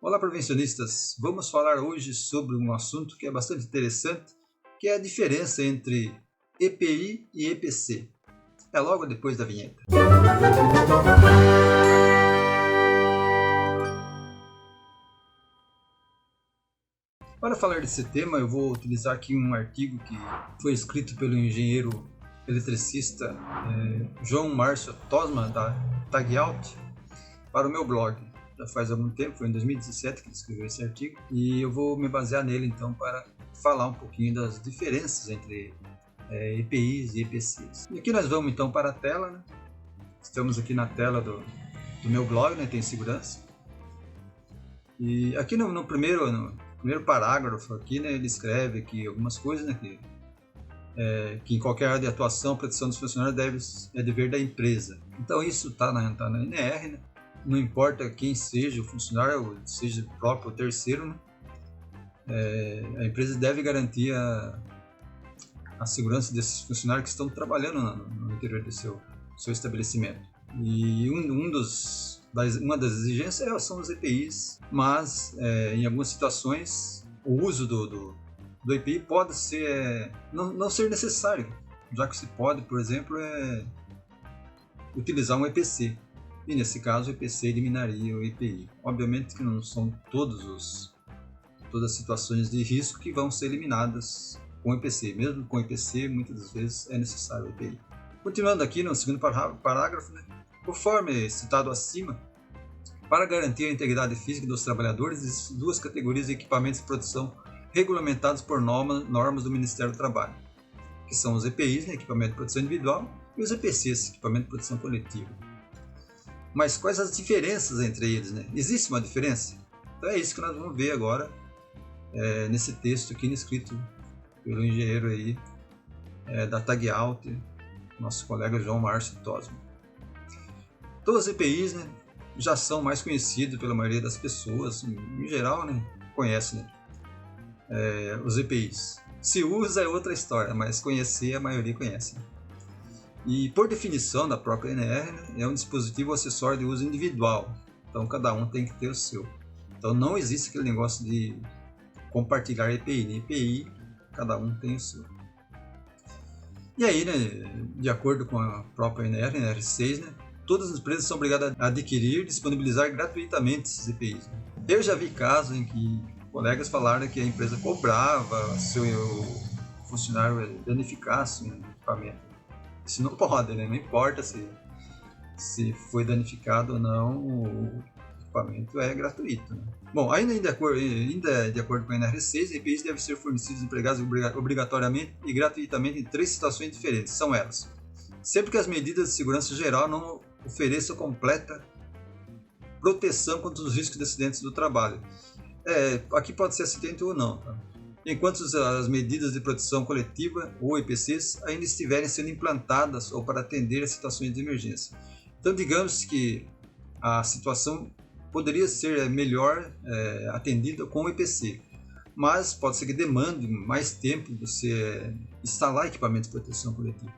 Olá, prevencionistas! Vamos falar hoje sobre um assunto que é bastante interessante, que é a diferença entre EPI e EPC. É logo depois da vinheta. Para falar desse tema, eu vou utilizar aqui um artigo que foi escrito pelo engenheiro eletricista João Márcio Tosma, da Tag Out, para o meu blog. Já faz algum tempo, foi em 2017 que ele escreveu esse artigo, e eu vou me basear nele então para falar um pouquinho das diferenças entre EPIs e EPCs. E aqui nós vamos então para a tela, né? Estamos aqui na tela do meu blog, né? Tem segurança. E aqui no primeiro parágrafo aqui, né, ele escreve aqui algumas coisas, né, que em qualquer área de atuação, a proteção dos funcionários é dever da empresa. Então isso está na NR, né? Não importa quem seja o funcionário, seja o próprio ou terceiro, né? A empresa deve garantir a segurança desses funcionários que estão trabalhando no interior do seu estabelecimento. E uma das exigências são os EPIs, mas em algumas situações o uso do EPI pode ser, não ser necessário, já que se pode, por exemplo, utilizar um EPC. E nesse caso o EPC eliminaria o EPI. Obviamente que não são todas as situações de risco que vão ser eliminadas com o EPC. Mesmo com o EPC, muitas das vezes é necessário o EPI. Continuando aqui no segundo parágrafo, né? Conforme citado acima, para garantir a integridade física dos trabalhadores, existem duas categorias de equipamentos de proteção regulamentados por normas do Ministério do Trabalho, que são os EPIs, né, equipamento de proteção individual, e os EPCs, equipamento de proteção coletiva. Mas quais as diferenças entre eles, né? Existe uma diferença? Então é isso que nós vamos ver agora nesse texto aqui escrito pelo engenheiro aí, da Tag Out, nosso colega João Márcio Tosma. Todos os EPIs, né, já são mais conhecidos pela maioria das pessoas, em geral, né, conhecem, né, os EPIs. Se usa é outra história, mas conhecer a maioria conhece. E por definição da própria NR, né, é um dispositivo acessório de uso individual, então cada um tem que ter o seu. Então não existe aquele negócio de compartilhar EPI, né? EPI, cada um tem o seu. E aí, né, de acordo com a própria NR6, né, todas as empresas são obrigadas a adquirir e disponibilizar gratuitamente esses EPIs. Né? Eu já vi casos em que colegas falaram que a empresa cobrava se o funcionário danificasse um equipamento. Isso não pode, né? Não importa se foi danificado ou não, o equipamento é gratuito. Né? Bom, ainda de acordo com a NR6, EPIs devem ser fornecidos aos empregados obrigatoriamente e gratuitamente em 3 situações diferentes. São elas: sempre que as medidas de segurança geral não ofereçam completa proteção contra os riscos de acidentes do trabalho. Aqui pode ser acidente ou não, tá? Enquanto as medidas de proteção coletiva ou EPCs ainda estiverem sendo implantadas ou para atender a situações de emergência. Então, digamos que a situação poderia ser melhor atendida com o EPC, mas pode ser que demande mais tempo você instalar equipamentos de proteção coletiva.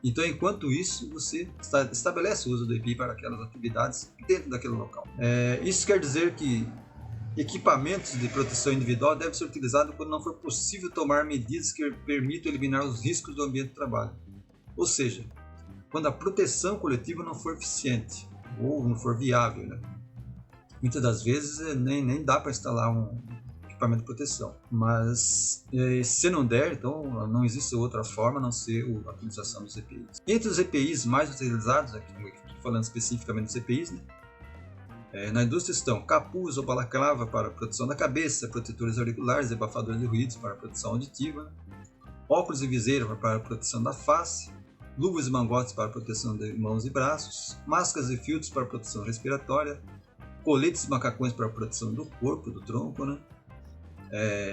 Então, enquanto isso, você estabelece o uso do EPI para aquelas atividades dentro daquele local. Isso quer dizer que equipamentos de proteção individual devem ser utilizados quando não for possível tomar medidas que permitam eliminar os riscos do ambiente de trabalho. Ou seja, quando a proteção coletiva não for eficiente ou não for viável, né? Muitas das vezes nem dá para instalar um equipamento de proteção. Mas se não der, então não existe outra forma a não ser a utilização dos EPIs. Entre os EPIs mais utilizados, aqui falando especificamente dos EPIs, né? Na indústria estão capuz ou balaclava para proteção da cabeça, protetores auriculares e abafadores de ruídos para proteção auditiva, óculos e viseira para proteção da face, luvas e mangotes para proteção de mãos e braços, máscaras e filtros para proteção respiratória, coletes e macacões para proteção do corpo, do tronco, né?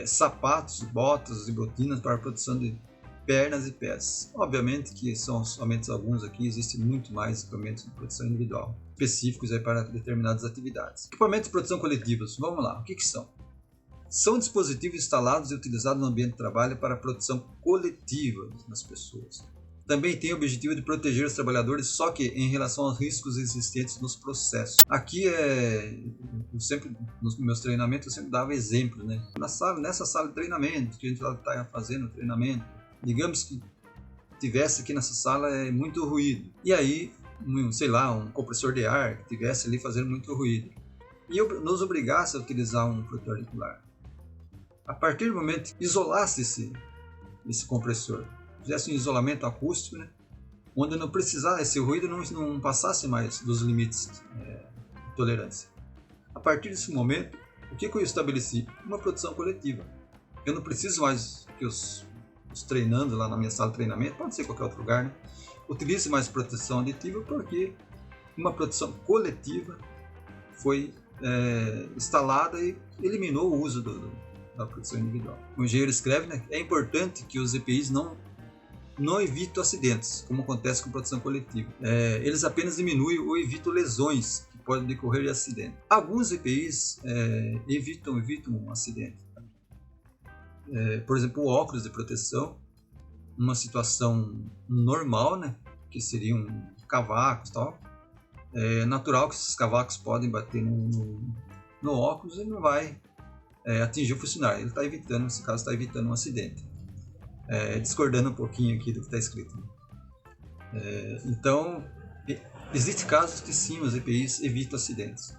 Sapatos, botas e botinas para proteção de pernas e pés. Obviamente que são somente alguns aqui, existem muito mais equipamentos de proteção individual, específicos aí para determinadas atividades. Equipamentos de proteção coletivos, vamos lá, o que são? São dispositivos instalados e utilizados no ambiente de trabalho para a proteção coletiva das pessoas. também tem o objetivo de proteger os trabalhadores, só que em relação aos riscos existentes nos processos. Aqui eu sempre, nos meus treinamentos, eu sempre dava exemplos, né? Nessa sala de treinamento, que a gente está fazendo treinamento, digamos que tivesse aqui nessa sala muito ruído. E aí, sei lá, um compressor de ar que tivesse ali fazendo muito ruído. E nos obrigasse a utilizar um protetor auricular. A partir do momento que isolasse esse compressor, fizesse um isolamento acústico, né, onde não precisasse, esse ruído não passasse mais dos limites de tolerância. A partir desse momento, o que eu estabeleci? Uma proteção coletiva. Eu não preciso mais que os treinando lá na minha sala de treinamento, pode ser em qualquer outro lugar, né, utilize mais proteção aditiva, porque uma proteção coletiva foi instalada e eliminou o uso da proteção individual. O engenheiro escreve, né, é importante que os EPIs não evitam acidentes, como acontece com proteção coletiva. Eles apenas diminuem ou evitam lesões que podem decorrer de acidente. Alguns EPIs evitam um acidente. Por exemplo, o óculos de proteção, numa situação normal, né, que seriam cavacos e tal, é natural que esses cavacos podem bater no óculos e não vai atingir o funcionário. Ele está evitando, nesse caso, está evitando um acidente. Discordando um pouquinho aqui do que está escrito. Então, existem casos que sim, os EPIs evitam acidentes.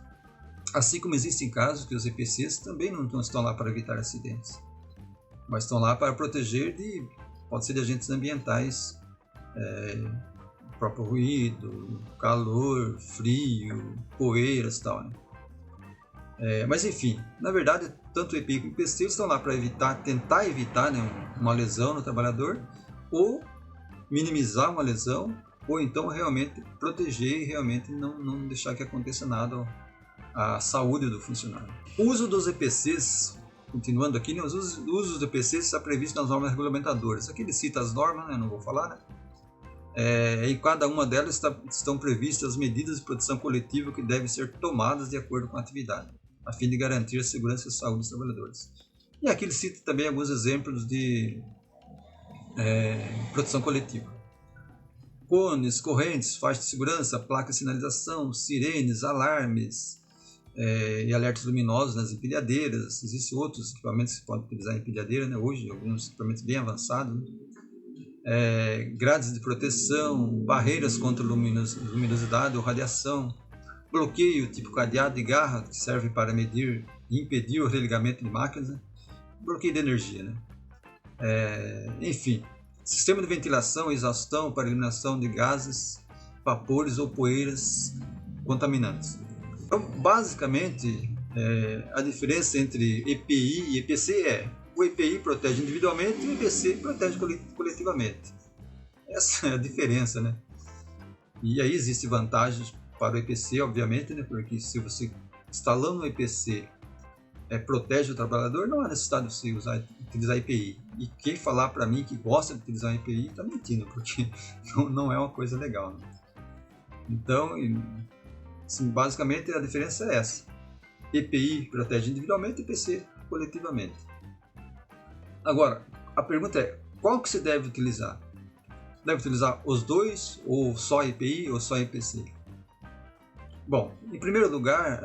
Assim como existem casos que os EPCs também não estão lá para evitar acidentes, mas estão lá para proteger pode ser de agentes ambientais, próprio ruído, calor, frio, poeiras e tal, né? Mas enfim, na verdade, tanto o EPI como o IPC estão lá para tentar evitar, né, uma lesão no trabalhador, ou minimizar uma lesão, ou então realmente proteger e realmente não deixar que aconteça nada à saúde do funcionário. O uso dos EPCs, continuando aqui, né, o uso dos EPCs está previsto nas normas regulamentadoras. Aqui ele cita as normas, né, não vou falar, né? Em cada uma delas estão previstas as medidas de proteção coletiva que devem ser tomadas de acordo com a atividade, a fim de garantir a segurança e a saúde dos trabalhadores. E aqui ele cita também alguns exemplos de proteção coletiva. Cones, correntes, faixas de segurança, placas de sinalização, sirenes, alarmes e alertas luminosos nas empilhadeiras. Existem outros equipamentos que se podem utilizar em empilhadeira, né? Hoje, alguns equipamentos bem avançados, né? Grades de proteção, barreiras contra luminosidade ou radiação, bloqueio tipo cadeado de garra que serve para medir e impedir o religamento de máquinas, né? Bloqueio de energia, né? Enfim, sistema de ventilação e exaustão para eliminação de gases, vapores ou poeiras contaminantes. Então, basicamente, a diferença entre EPI e EPC o EPI protege individualmente e o EPC protege coletivamente. Essa é a diferença, né? E aí existem vantagens para o EPC, obviamente, né? Porque se você instalando um EPC protege o trabalhador, não há necessidade de você utilizar EPI. E quem falar para mim que gosta de utilizar EPI está mentindo, porque não é uma coisa legal, né? Então, assim, basicamente a diferença é essa. EPI protege individualmente e EPC coletivamente. Agora, a pergunta é, qual que você deve utilizar? Deve utilizar os dois, ou só EPI, ou só EPC? Bom, em primeiro lugar,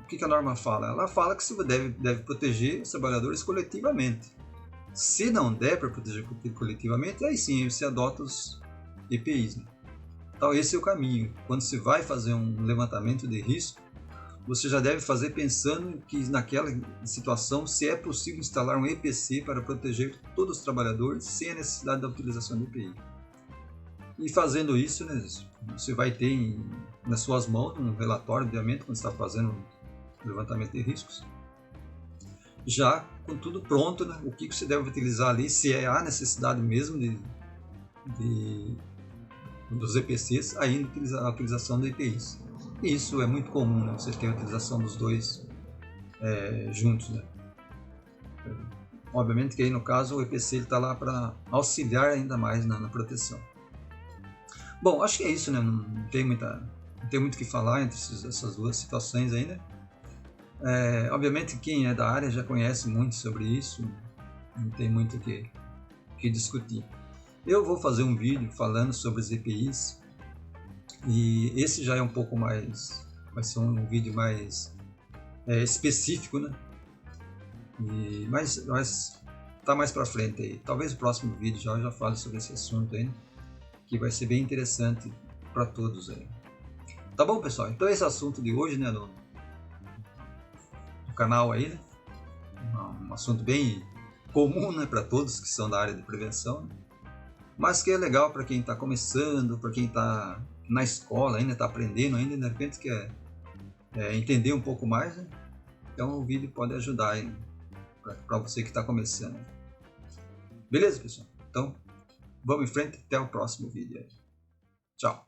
o que a norma fala? Ela fala que você deve proteger os trabalhadores coletivamente. Se não der para proteger coletivamente, aí sim você adota os EPIs, né? Então esse é o caminho. Quando você vai fazer um levantamento de risco, você já deve fazer pensando que naquela situação se é possível instalar um EPC para proteger todos os trabalhadores sem a necessidade da utilização do EPI. E fazendo isso, né, você vai ter nas suas mãos um relatório, obviamente, quando está fazendo o levantamento de riscos, já com tudo pronto, né, o que você deve utilizar ali, se há necessidade mesmo dos EPCs, ainda a utilização de EPIs. E isso é muito comum, né? Você ter a utilização dos dois juntos, né? Obviamente que aí no caso o EPC está lá para auxiliar ainda mais na proteção. Bom, acho que é isso, né? Não tem muito o que falar entre essas duas situações aí, né? Obviamente quem é da área já conhece muito sobre isso, não tem muito o que discutir. Eu vou fazer um vídeo falando sobre as EPIs, e esse já é um pouco mais, vai ser um vídeo mais específico, né? Mas tá mais para frente aí. Talvez o próximo vídeo eu já fale sobre esse assunto aí, né? Que vai ser bem interessante para todos aí. Tá bom, pessoal? Então esse é o assunto de hoje, né, do canal aí, né? Um assunto bem comum, né, para todos que são da área de prevenção, né? Mas que é legal para quem está começando, para quem está na escola ainda, está aprendendo ainda, de repente quer entender um pouco mais, né? Então o vídeo pode ajudar aí para você que está começando. Beleza, pessoal? Então vamos em frente, até o próximo vídeo aí. Tchau!